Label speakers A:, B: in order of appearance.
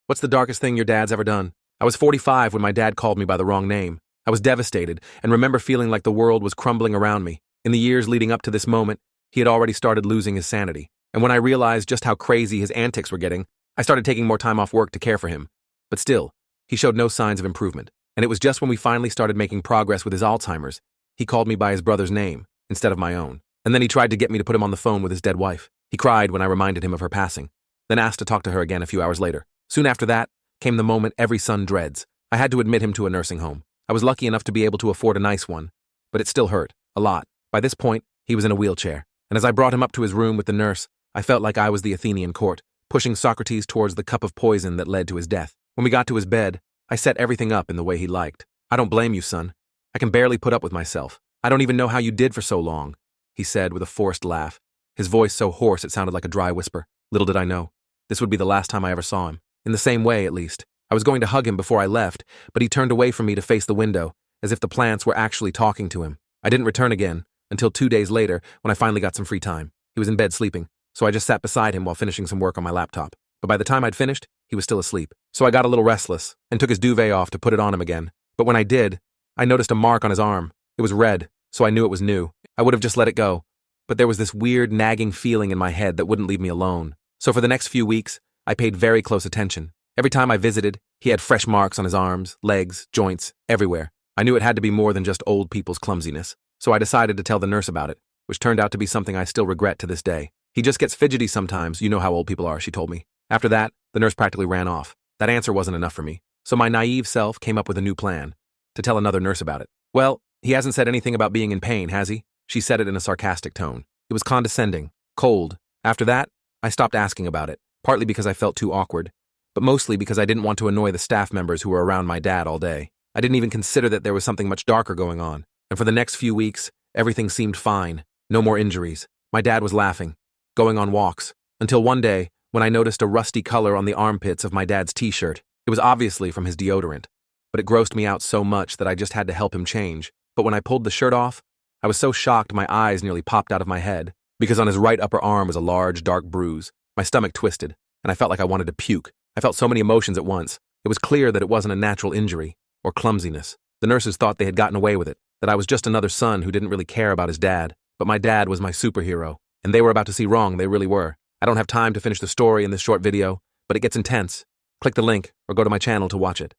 A: What's the darkest thing your dad's ever done? I was 45 when my dad called me by the wrong name. I was devastated and remember feeling like the world was crumbling around me. In the years leading up to this moment, he had already started losing his sanity. And when I realized just how crazy his antics were getting, I started taking more time off work to care for him. But still, he showed no signs of improvement. And it was just when we finally started making progress with his Alzheimer's, he called me by his brother's name instead of my own. And then he tried to get me to put him on the phone with his dead wife. He cried when I reminded him of her passing, then asked to talk to her again a few hours later. Soon after that came the moment every son dreads. I had to admit him to a nursing home. I was lucky enough to be able to afford a nice one, but it still hurt, a lot. By this point, he was in a wheelchair, and as I brought him up to his room with the nurse, I felt like I was the Athenian court, pushing Socrates towards the cup of poison that led to his death. When we got to his bed, I set everything up in the way he liked. "I don't blame you, son. I can barely put up with myself. I don't even know how you did for so long," he said with a forced laugh, his voice so hoarse it sounded like a dry whisper. Little did I know, this would be the last time I ever saw him. In the same way, at least. I was going to hug him before I left, but he turned away from me to face the window, as if the plants were actually talking to him. I didn't return again, until 2 days later, when I finally got some free time. He was in bed sleeping, so I just sat beside him while finishing some work on my laptop. But by the time I'd finished, he was still asleep. So I got a little restless, and took his duvet off to put it on him again. But when I did, I noticed a mark on his arm. It was red, so I knew it was new. I would have just let it go. But there was this weird, nagging feeling in my head that wouldn't leave me alone. So for the next few weeks, I paid very close attention. Every time I visited, he had fresh marks on his arms, legs, joints, everywhere. I knew it had to be more than just old people's clumsiness. So I decided to tell the nurse about it, which turned out to be something I still regret to this day. "He just gets fidgety sometimes, you know how old people are," she told me. After that, the nurse practically ran off. That answer wasn't enough for me. So my naive self came up with a new plan, to tell another nurse about it. "Well, he hasn't said anything about being in pain, has he?" She said it in a sarcastic tone. It was condescending, cold. After that, I stopped asking about it, partly because I felt too awkward, but mostly because I didn't want to annoy the staff members who were around my dad all day. I didn't even consider that there was something much darker going on. And for the next few weeks, everything seemed fine. No more injuries. My dad was laughing, going on walks, until one day, when I noticed a rusty color on the armpits of my dad's t-shirt. It was obviously from his deodorant, but it grossed me out so much that I just had to help him change. But when I pulled the shirt off, I was so shocked my eyes nearly popped out of my head, because on his right upper arm was a large, dark bruise. My stomach twisted, and I felt like I wanted to puke. I felt so many emotions at once. It was clear that it wasn't a natural injury, or clumsiness. The nurses thought they had gotten away with it, that I was just another son who didn't really care about his dad. But my dad was my superhero, and they were about to see wrong, they really were. I don't have time to finish the story in this short video, but it gets intense. Click the link, or go to my channel to watch it.